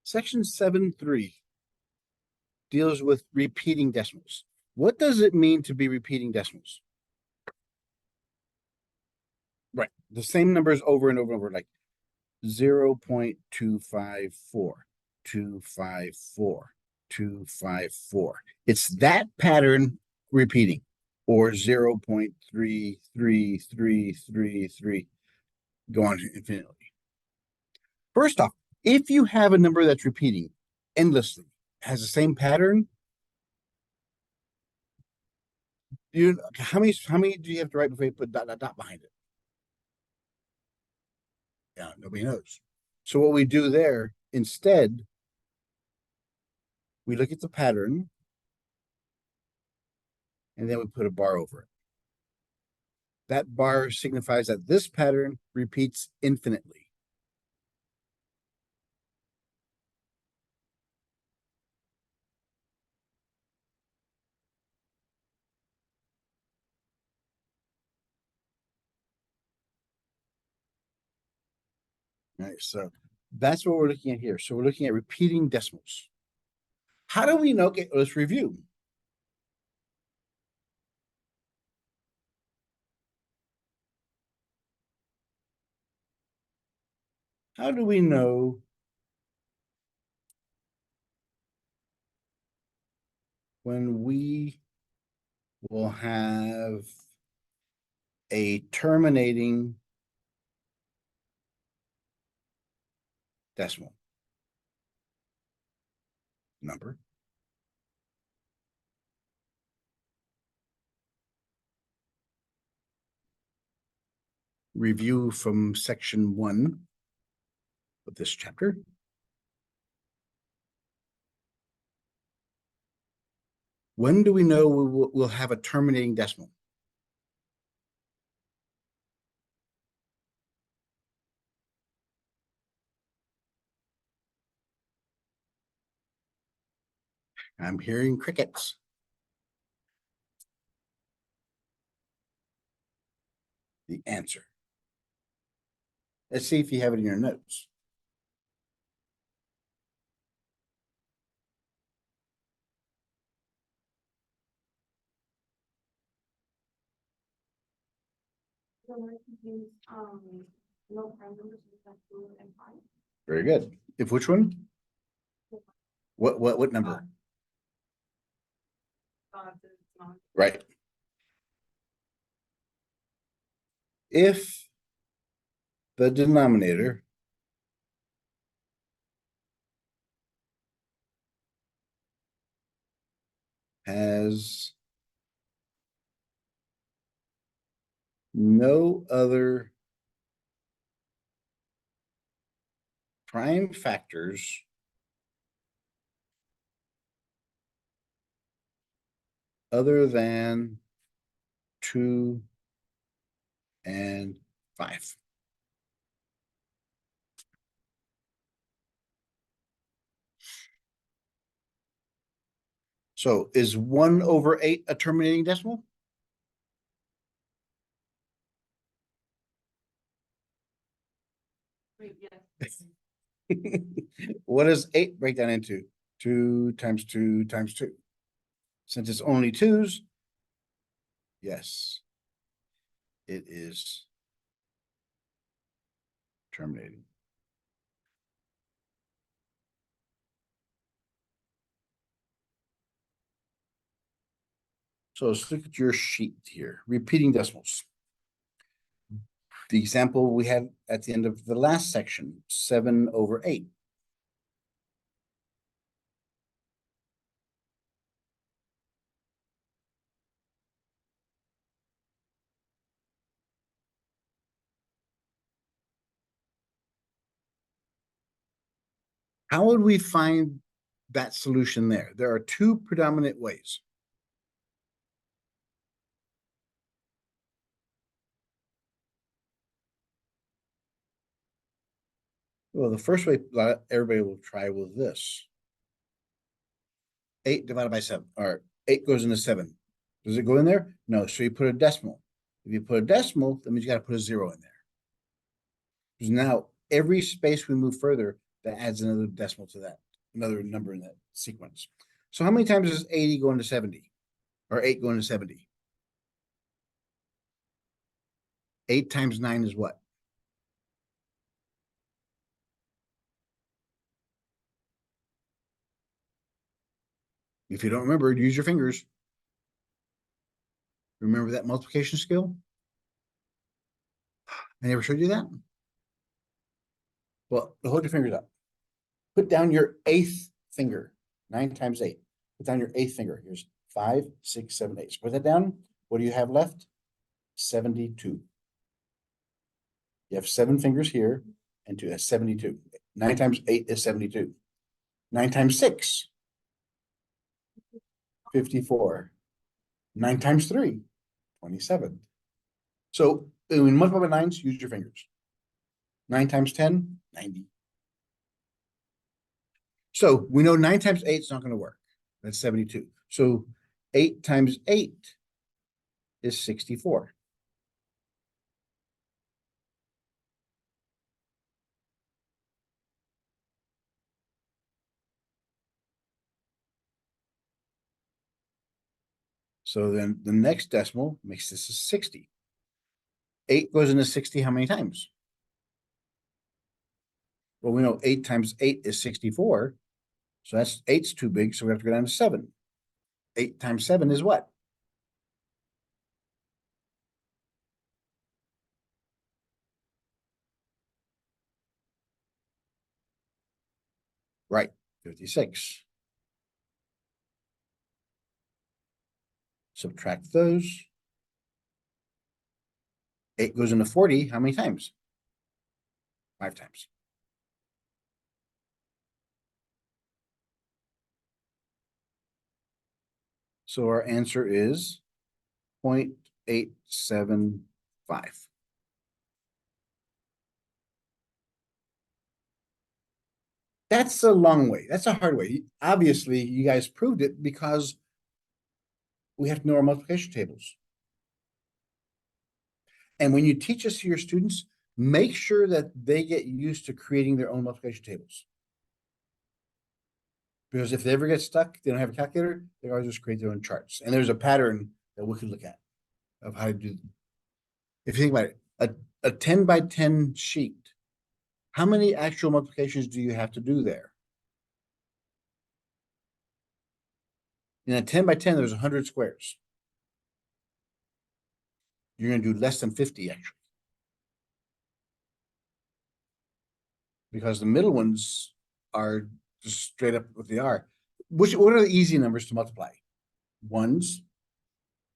Section 7.3 deals with repeating decimals. What does it mean to be repeating decimals? Right, the same numbers over and over and over, like 0.254, 254, 254. It's that pattern repeating, or 0.33333, go on infinitely. First off, if you have a number that's repeating endlessly, has the same pattern, how many do you have to write before you put dot dot dot behind it? Yeah, nobody knows. So what we do there, instead, we look at the pattern and then we put a bar over it. That bar signifies that this pattern repeats infinitely. All right, so that's what we're looking at here. So we're looking at repeating decimals. How do we know? Okay, let's review. How do we know when we will have a terminating decimal number? Review from section 1 of this chapter. When do we know we'll have a terminating decimal? I'm hearing crickets. The answer. Let's see if you have it in your notes. No prime numbers except 2 and 5. Very good. If which one? What number? It's not. Right. If the denominator has no other prime factors other than 2 and 5. So is 1/8 a terminating decimal? Wait, yes. What does 8 break down into? 2 times 2 times 2. Since it's only 2's, yes, it is terminating. So let's look at your sheet here, repeating decimals. The example we had at the end of the last section, 7/8. How would we find that solution there? There are two predominant ways. Well, the first way everybody will try with this. 8 divided by 7, or 8 goes into 7. Does it go in there? No, so you put a decimal. If you put a decimal, that means you got to put a 0 in there. Because now every space we move further, that adds another decimal to that, another number in that sequence. So how many times does 80 go into 70? Or 8 go into 70? 8 times 9 is what? If you don't remember, use your fingers. Remember that multiplication skill? I never showed you that? Well, hold your fingers up. Put down your eighth finger. 9 times 8. Put down your eighth finger. Here's 5, 6, 7, 8. So put that down. What do you have left? 72. You have 7 fingers here and 2. That's 72. 9 times 8 is 72. 9 times 6. 54. 9 times 3. 27. So when you multiply by 9s, use your fingers. 9 times 10, 90. So we know 9 times 8 is not going to work. That's 72. So 8 times 8 is 64. So then the next decimal makes this a 60. 8 goes into 60 how many times? Well, we know 8 times 8 is 64. So that's 8's too big, so we have to go down to 7. 8 times 7 is what? Right, 56. Subtract those. 8 goes into 40 how many times? 5 times. So our answer is 0.875. That's a long way. That's a hard way. Obviously, you guys proved it because we have to know our multiplication tables. And when you teach this to your students, make sure that they get used to creating their own multiplication tables. Because if they ever get stuck, they don't have a calculator, they always just create their own charts. And there's a pattern that we can look at of how to do them. If you think about it, a 10 by 10 sheet, how many actual multiplications do you have to do there? In a 10 by 10, there's 100 squares. You're going to do less than 50 actually. Because the middle ones are just straight up what they are. What are the easy numbers to multiply? 1s,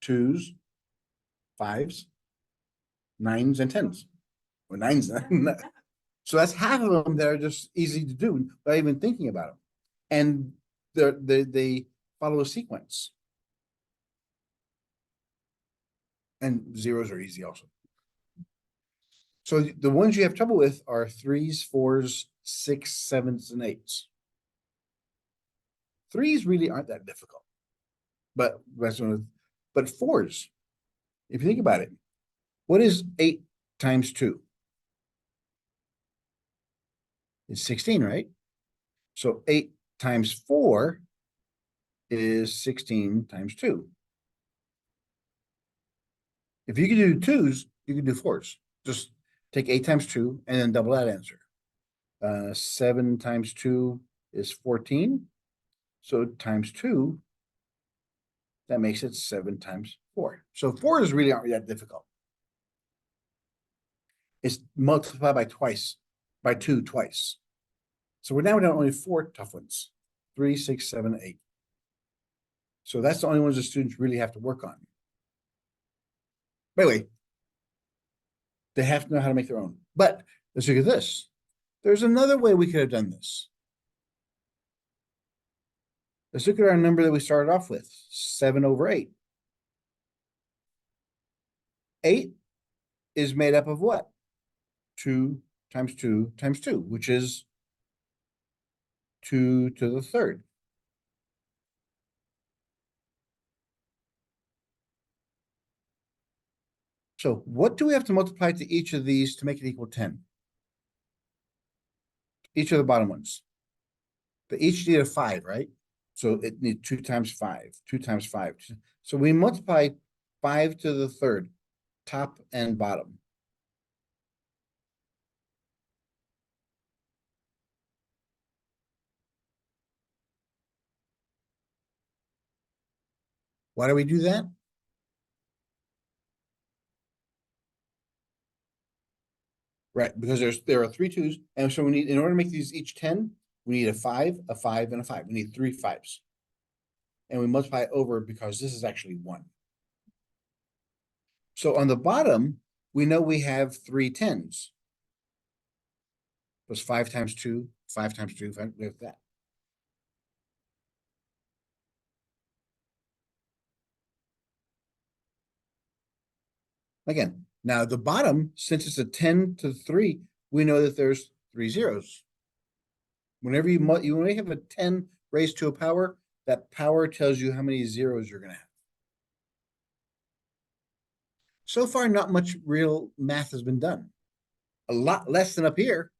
2s, 5s, 9s, and 10s. Or 9s. So that's half of them that are just easy to do without even thinking about them. And they follow a sequence. And zeros are easy also. So the ones you have trouble with are 3s, 4s, 6s, 7s, and 8s. 3s really aren't that difficult. But 4s, if you think about it, what is 8 times 2? It's 16, right? So 8 times 4 is 16 times 2. If you can do 2s, you can do 4s. Just take 8 times 2 and then double that answer. 7 times 2 is 14. So times 2, that makes it 7 times 4. So 4s really aren't that difficult. It's multiplied by 2 twice. So we're now down only 4 tough ones. 3, 6, 7, 8. So that's the only ones the students really have to work on. By the way, they have to know how to make their own. But let's look at this. There's another way we could have done this. Let's look at our number that we started off with, 7 over 8. 8 is made up of what? 2 times 2 times 2, which is 2 to the third. So what do we have to multiply to each of these to make it equal 10? each of the bottom ones. They each need a 5, right? So it needs 2 times 5, 2 times 5. So we multiply 5 to the third, top and bottom. Why do we do that? Right, because there are 3 2s, and so we need, in order to make these each 10, we need a 5, a 5, and a 5. We need 3 5s. And we multiply it over because this is actually 1. So on the bottom, we know we have 3 10s. Plus 5 times 2, 5 times 2, 5, we have that. Again, now the bottom, since it's a 10 to 3, we know that there's 3 zeros. Whenever you only have a 10 raised to a power, that power tells you how many zeros you're going to have. So far, not much real math has been done. A lot less than up here,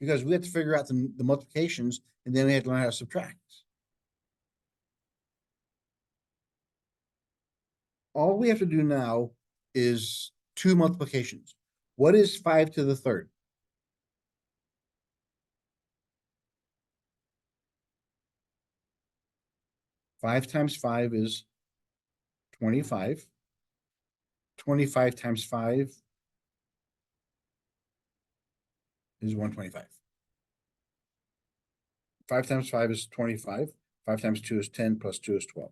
because we have to figure out the multiplications, and then we have to learn how to subtract. All we have to do now is 2 multiplications. What is 5 to the third? 5 times 5 is 25. 25 times 5 is 125. 5 times 5 is 25. 5 times 2 is 10, plus 2 is 12.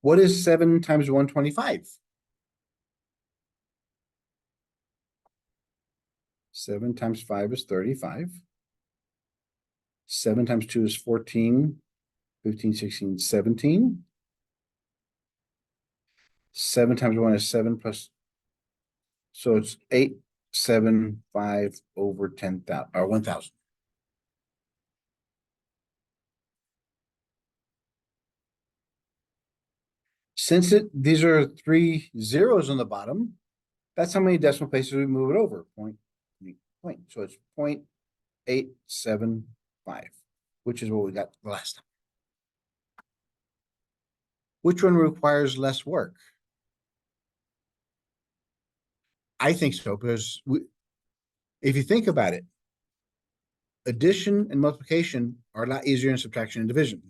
What is 7 times 125? 7 times 5 is 35. 7 times 2 is 14, 15, 16, 17. 7 times 1 is 7 plus, so it's 875 over 10,000 or 1,000. Since these are 3 zeros on the bottom, that's how many decimal places we move it over. Point. So it's 0.875, which is what we got the last time. Which one requires less work? I think so, because if you think about it, addition and multiplication are a lot easier than subtraction and division.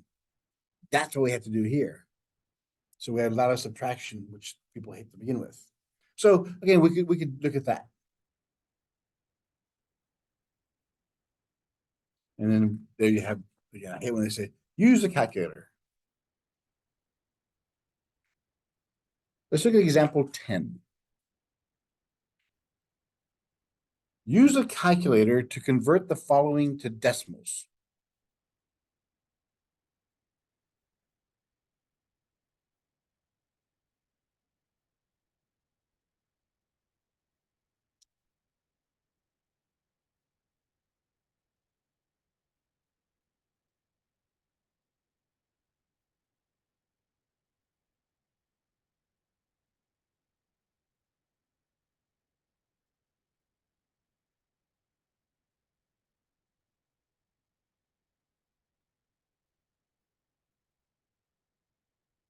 That's what we have to do here. So we have a lot of subtraction, which people hate to begin with. So again, we could look at that. And then there you have, again, I hate when they say, use the calculator. Let's look at example 10. Use a calculator to convert the following to decimals.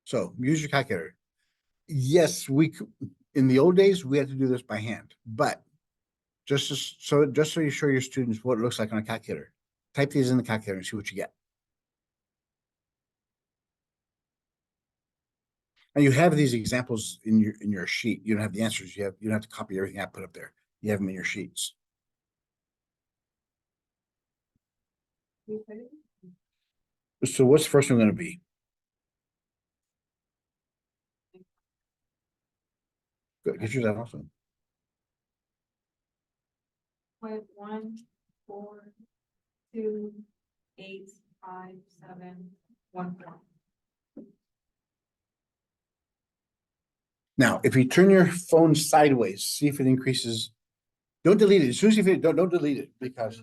So use your calculator. Yes, in the old days, we had to do this by hand, but just so you show your students what it looks like on a calculator, type these in the calculator and see what you get. And you have these examples in your sheet. You don't have the answers. You don't have to copy everything I put up there. You have them in your sheets. So what's the first one going to be? Good. Get yours out also. 1, 4, 2, 8, 5, 7, 1, 4. Now, if you turn your phone sideways, see if it increases. Don't delete it. As soon as you don't delete it, because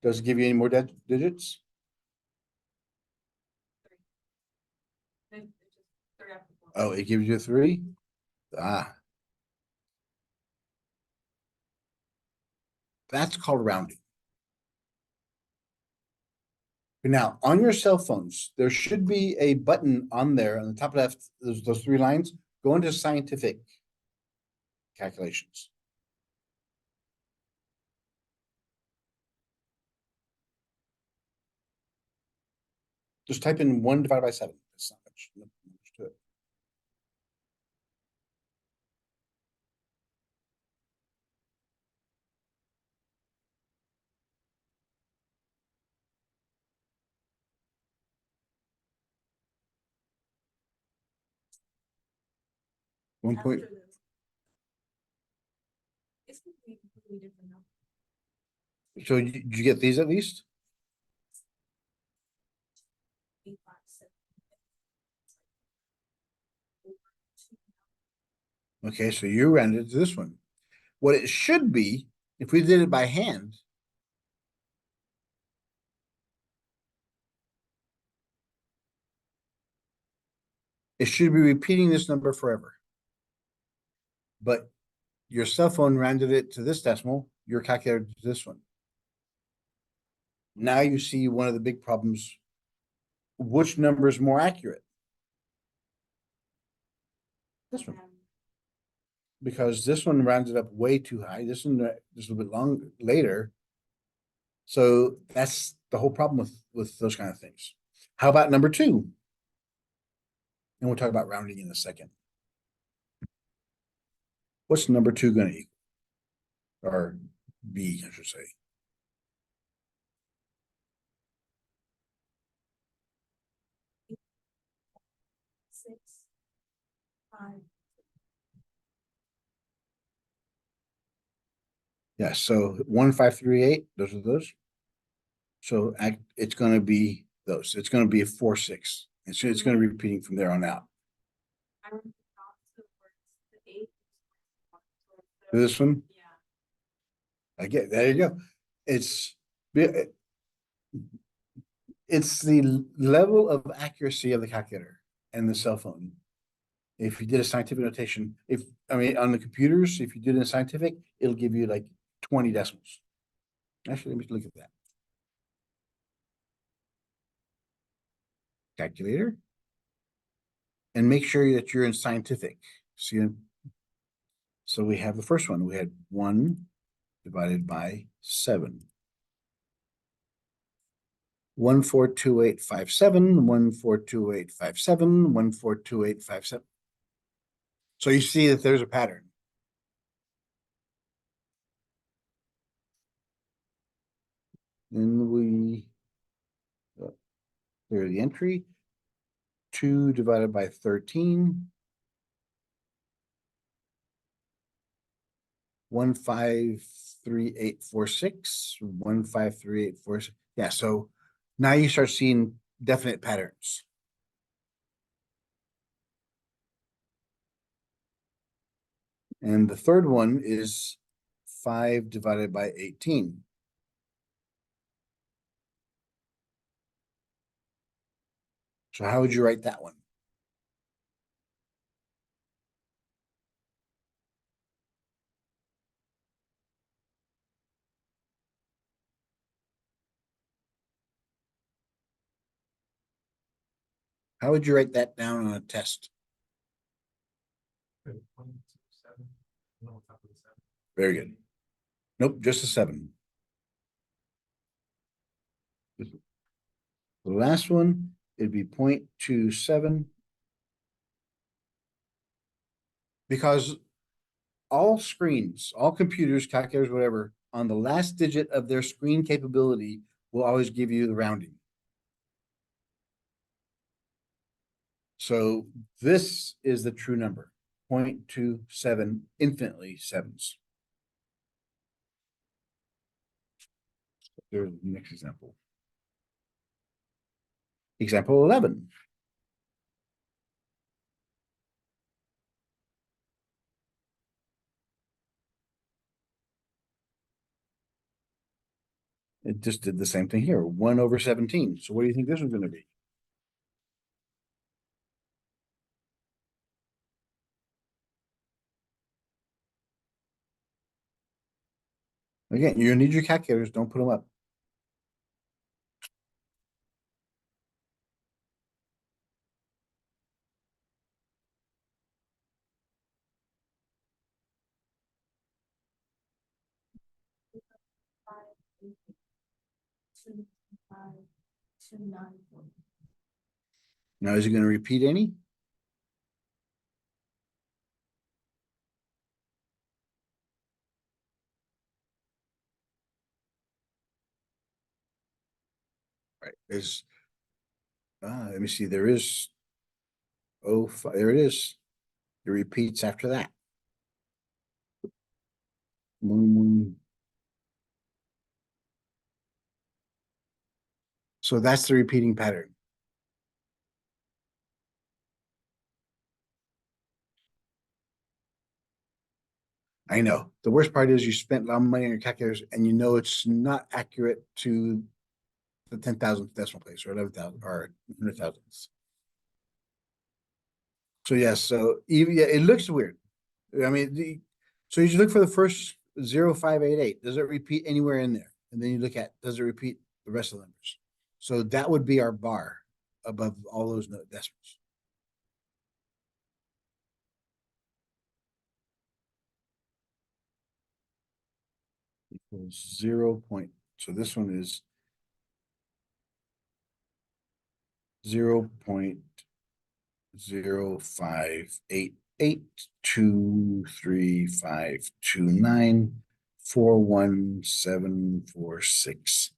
does it give you any more digits? It's just three after four. Oh, it gives you a 3? Ah. That's called rounding. Now, on your cell phones, there should be a button on there on the top left, those 3 lines, go into scientific calculations. Just type in 1 divided by 7. That's not much to it. One point, After this. It's gonna be completely different now. so did you get these at least? 8, 5, 7. Okay, so you rounded to this one. What it should be, if we did it by hand, it should be repeating this number forever. But your cell phone rounded it to this decimal, your calculator to this one. Now you see one of the big problems. Which number is more accurate? This one. Because this one rounded up way too high. This one just a little bit long later. So that's the whole problem with those kind of things. How about number 2? And we'll talk about rounding in a second. What's number 2 going to equal? Or be, I should say. Six, 5. Yeah, so 1538, those are those. So it's going to be those. It's going to be a 4, 6. And so it's going to be repeating from there on out. I remember the opposite words, the 8. This one? Yeah. I get, there you go. It's the level of accuracy of the calculator and the cell phone. If you did a scientific notation, on the computers, if you did it in scientific, it'll give you like 20 decimals. Actually, let me look at that. Calculator. And make sure that you're in scientific. See, so we have the first one. We had 1 divided by 7. 142857, 142857, 142857. So you see that there's a pattern. Then we clear the entry. 2 divided by 13. 153846, 153846. Yeah, so now you start seeing definite patterns. And the third one is 5 divided by 18. So how would you write that one? How would you write that down on a test? Very good. Nope, just a 7. The last one, it'd be 0.27. Because all screens, all computers, calculators, whatever, on the last digit of their screen capability will always give you the rounding. So this is the true number, 0.27, infinitely 7s. There's the next example. Example 11. It just did the same thing here, 1/17. So what do you think this is going to be? Again, you need your calculators, don't put them up. Five, eight, 2, 5, 2, 9, 4. Now, is it gonna repeat any? Right, let me see, there is. Oh, there it is. It repeats after that. So that's the repeating pattern. I know. The worst part is you spent a lot of money on your calculators and you know it's not accurate to the 10,000th decimal place or 11,000 or 100,000ths. So yes, so even yeah, it looks weird. I mean, so you should look for the first 0588. Does it repeat anywhere in there? And then you look at, does it repeat the rest of the numbers? So that would be our bar above all those decimals. Equals 0 point. So this one is 0.058823529411746.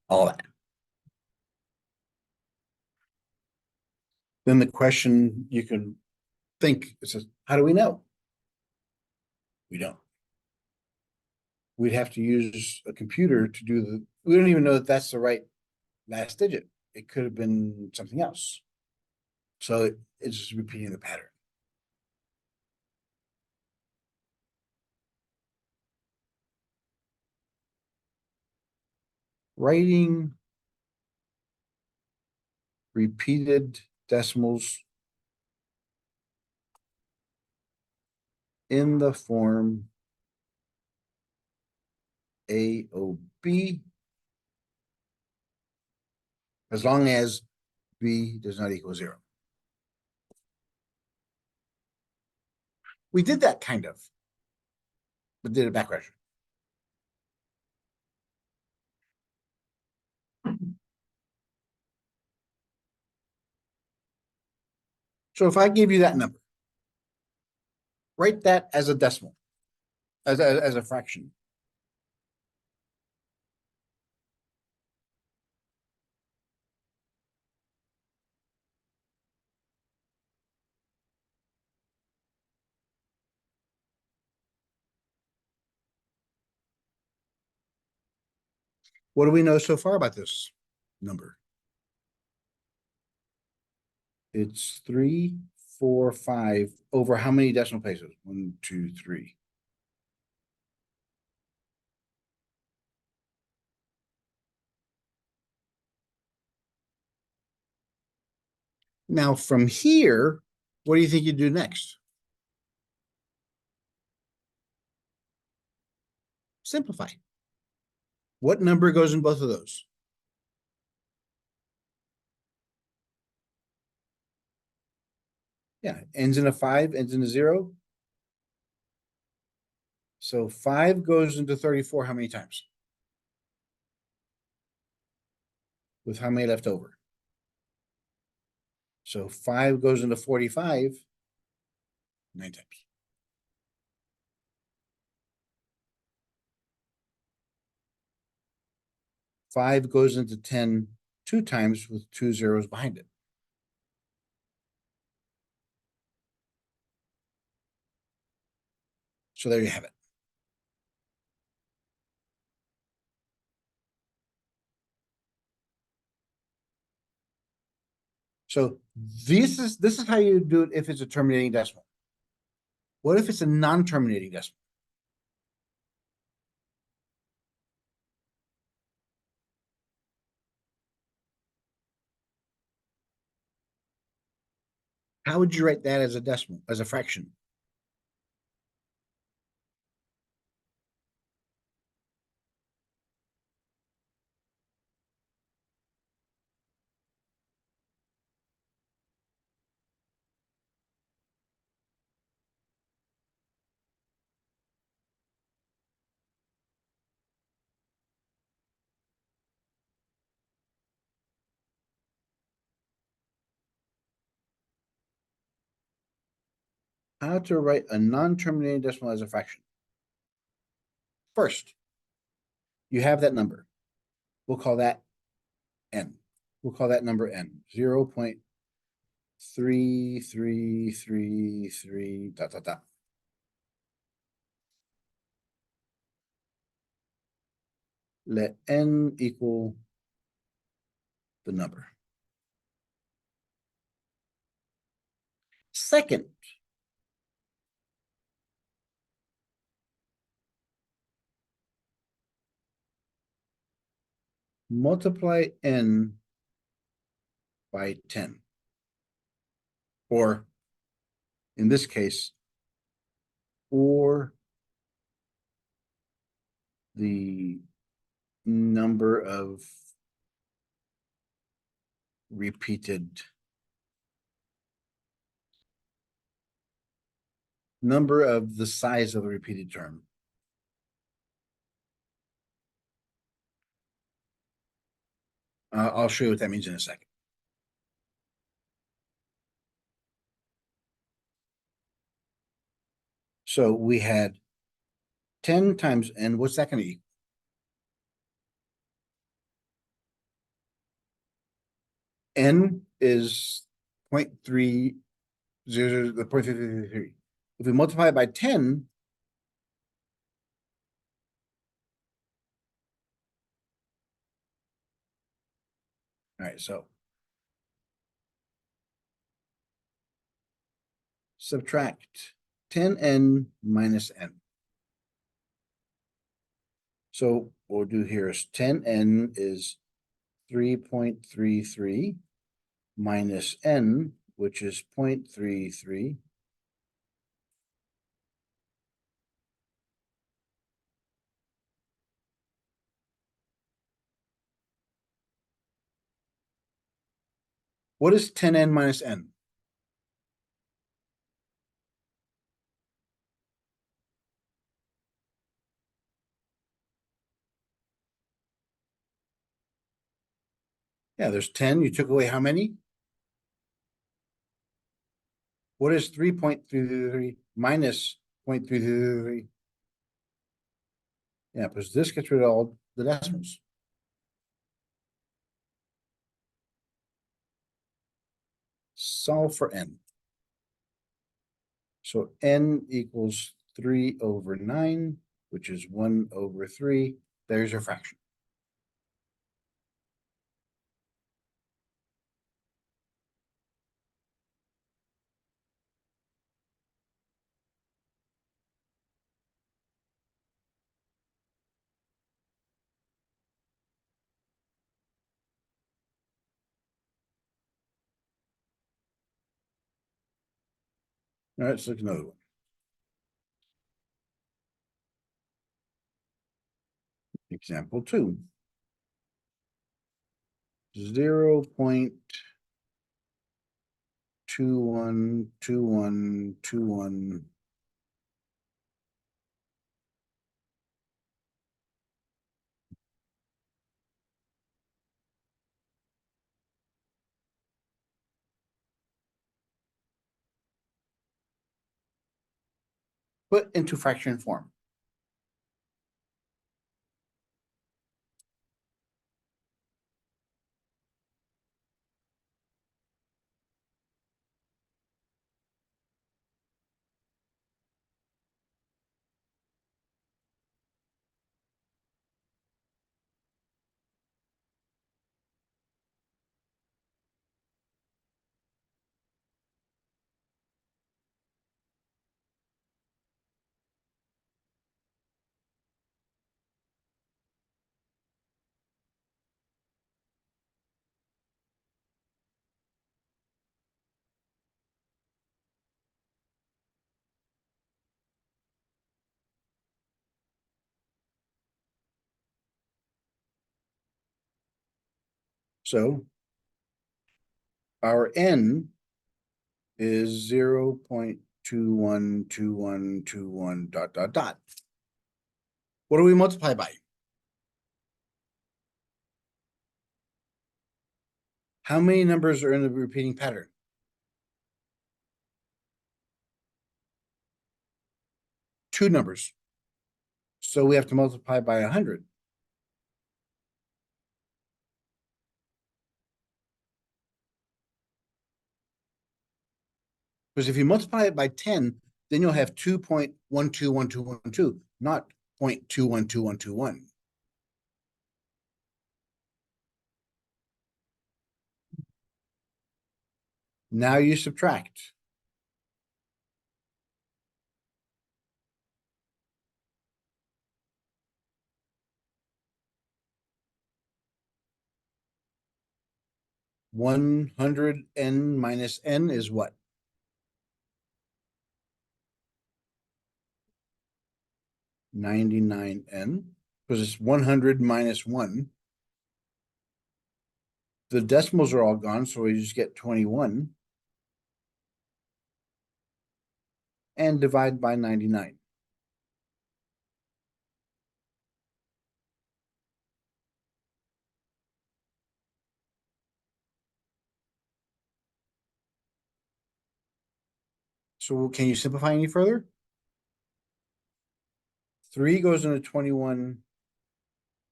All that. Then the question you can think, it says, how do we know? We don't. We'd have to use a computer to do we don't even know that that's the right last digit. It could have been something else. So it's just repeating the pattern. Writing repeated decimals in the form AOB as long as B does not equal 0. We did that kind of, but did it backwards. So if I gave you that number, write that as a decimal, as a fraction. What do we know so far about this number? It's 3, 4, 5 over how many decimal places? 1, 2, 3. Now from here, what do you think you do next? Simplify. What number goes in both of those? Yeah, ends in a 5, ends in a 0. So 5 goes into 34 how many times? With how many left over? So 5 goes into 45 9 times. Five goes into 10 2 times with 2 zeros behind it. So there you have it. So this is how you do it if it's a terminating decimal. What if it's a non-terminating decimal? How would you write that as a decimal, as a fraction? how to write a non-terminating decimal as a fraction. First, you have that number. We'll call that n. We'll call that number n, 0.3333 dot dot dot. Let n equal the number. Second, multiply n by 10. Or in this case, or the number of repeated number of the size of the repeated term. I'll show you what that means in a second. So we had 10 times n. What's that going to equal? N is 0.30, the 0.333. If we multiply it by 10, all right, so subtract 10n minus n. So what we'll do here is 10n is 3.33 minus n, which is 0.33. What is 10n minus n? Yeah, there's 10. You took away how many? What is 3.33 minus 0.333? Yeah, because this gets rid of all the decimals. Solve for n. So n equals 3/9, which is 1/3. There's your fraction. All right, let's look at another one. Example 2. 0.212121. Put into fraction form. So our n is 0.212121 dot dot dot. What do we multiply by? How many numbers are in the repeating pattern? two numbers. So we have to multiply by 100. Because if you multiply it by 10, then you'll have 2.121212, not 0.212121. Now you subtract. (100n minus n) is what? 99n, because it's 100 minus 1. The decimals are all gone, so we just get 21. And divide by 99. So can you simplify any further? 3 goes into 21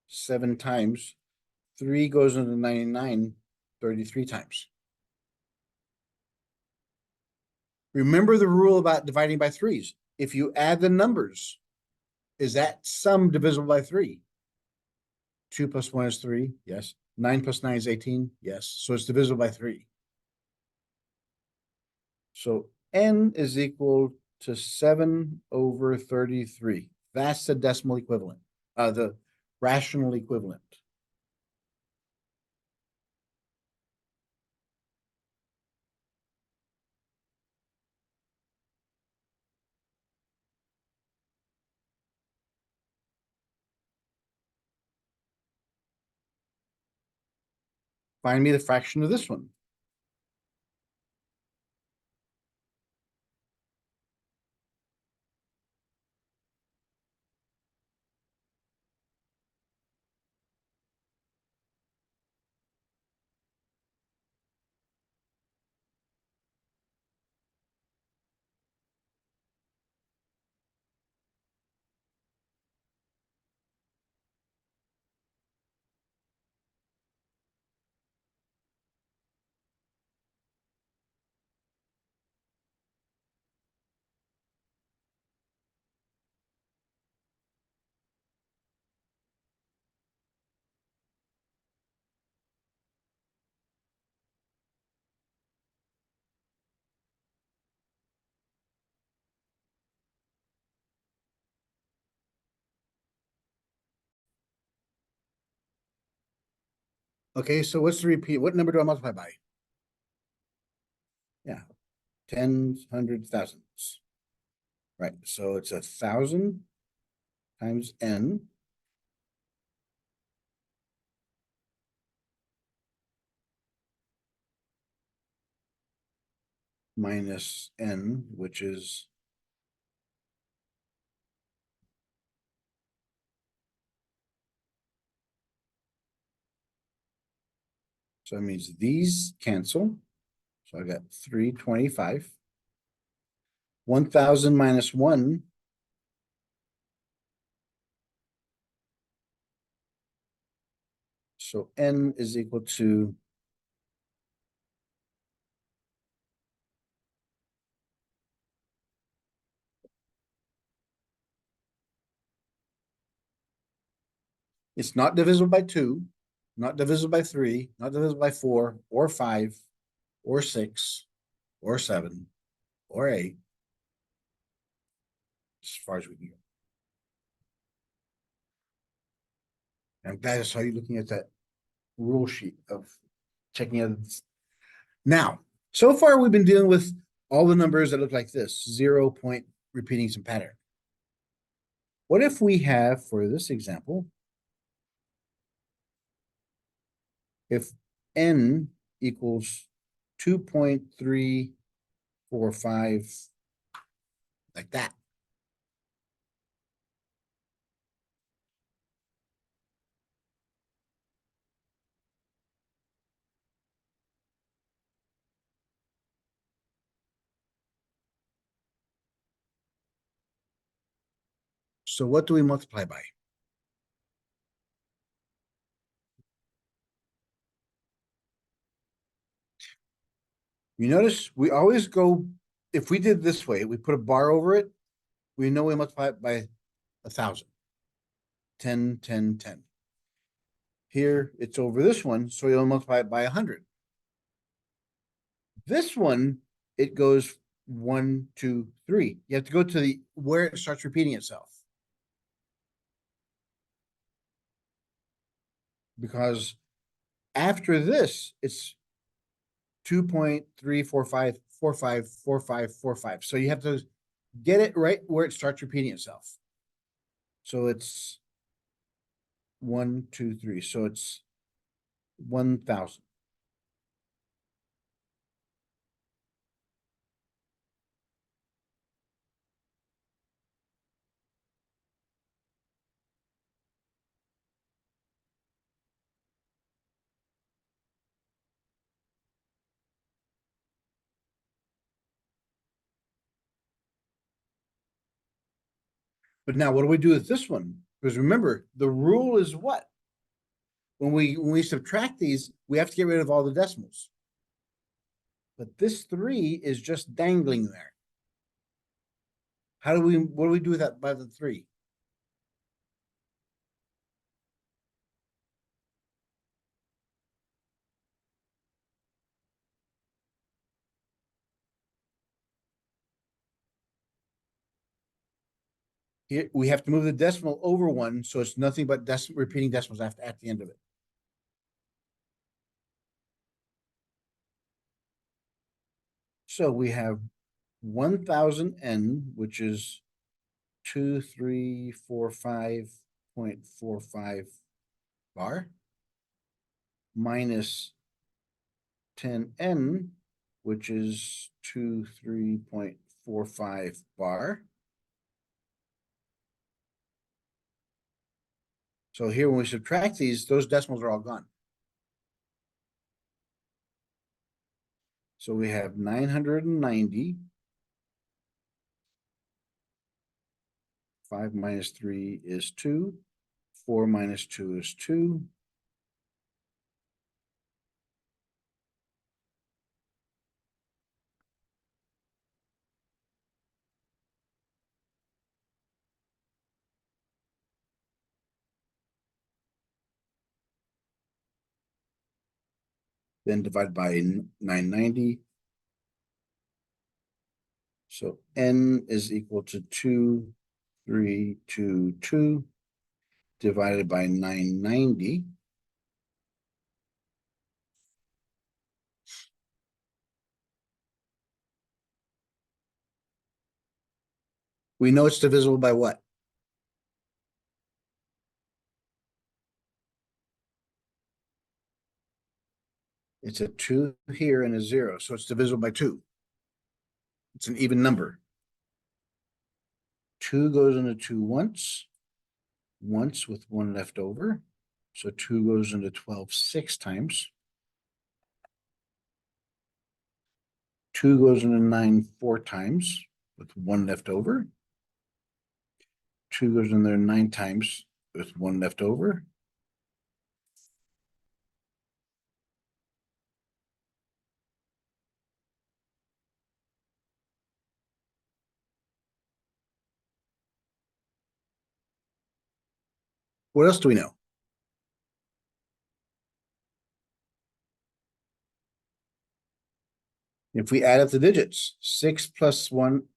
7 times. 3 goes into 99 33 times. Remember the rule about dividing by threes. If you add the numbers, is that sum divisible by 3? 2 plus 1 is 3, yes. 9 plus 9 is 18, yes. So it's divisible by 3. So n is equal to 7/33. That's the decimal equivalent, the rational equivalent. Find me the fraction of this one. Okay, so what's the repeat? What number do I multiply by? Yeah, tens, hundreds, thousands. Right, so it's 1,000 times n minus n, which is so that means these cancel. So I got 325. 1,000 minus 1. So n is equal to it's not divisible by 2, not divisible by 3, not divisible by 4 or 5 or 6 or 7 or 8, as far as we can go. I'm glad I saw you looking at that rule sheet of checking out. Now, so far we've been dealing with all the numbers that look like this, 0 point repeating some pattern. What if we have, for this example, if n equals 2.345, like that. So what do we multiply by? You notice we always go, if we did this way, we put a bar over it, we know we multiply it by 1,000. 10, 10, 10. Here, it's over this one, so you'll multiply it by 100. This one, it goes 1, 2, 3. You have to go to the where it starts repeating itself. Because after this, it's 2.345454545. So you have to get it right where it starts repeating itself. So it's 1, 2, 3. So it's 1,000. But now what do we do with this one? Because remember, the rule is what? When we subtract these, we have to get rid of all the decimals. But this 3 is just dangling there. What do we do with that by the 3? Here, we have to move the decimal over 1, so it's nothing but repeating decimals at the end of it. So we have 1,000n, which is 2345.45 bar, minus 10n, which is 23.45 bar. So here, when we subtract these, those decimals are all gone. So we have 990. 5 minus 3 is 2. 4 minus 2 is 2. Then divide by 990. So n is equal to 2,322 divided by 990. We know it's divisible by what? It's a 2 here and a 0, so it's divisible by 2. It's an even number. 2 goes into 2 once with 1 left over. So 2 goes into 12 6 times. 2 goes into 9 4 times with 1 left over. 2 goes in there 9 times with 1 left over. What else do we know? If we add up the digits, 6 plus 1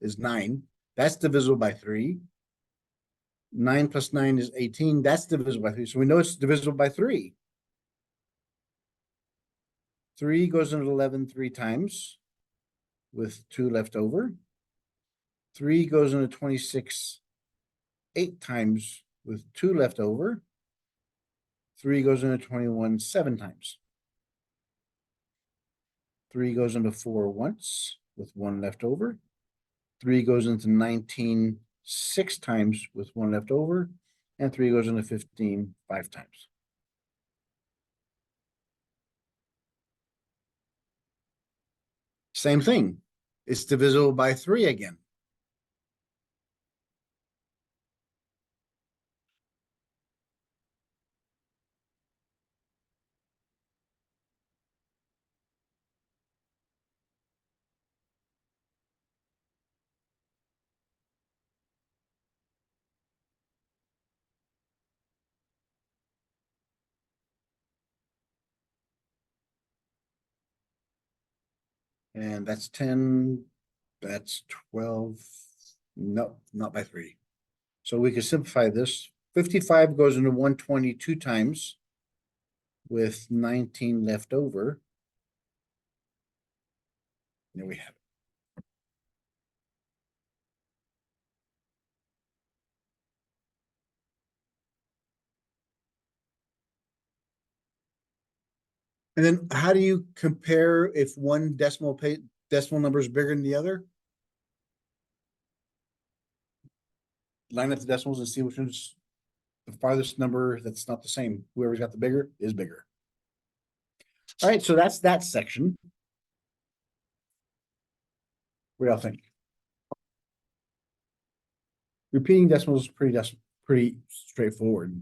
is 9. That's divisible by 3. 9 plus 9 is 18. That's divisible by 3. So we know it's divisible by 3. 3 goes into 11 3 times with 2 left over. 3 goes into 26 8 times with 2 left over. 3 goes into 21 7 times. 3 goes into 4 once with 1 left over. 3 goes into 19 6 times with 1 left over. And 3 goes into 15 5 times. Same thing. It's divisible by 3 again. And that's 10, that's 12. No, not by 3. So we could simplify this. 55 goes into 122 times with 19 left over. There we have it. And then how do you compare if one decimal number is bigger than the other? Line up the decimals and see which one's the farthest number that's not the same. Whoever's got the bigger is bigger. All right, so that's that section. What do y'all think? Repeating decimals is pretty straightforward.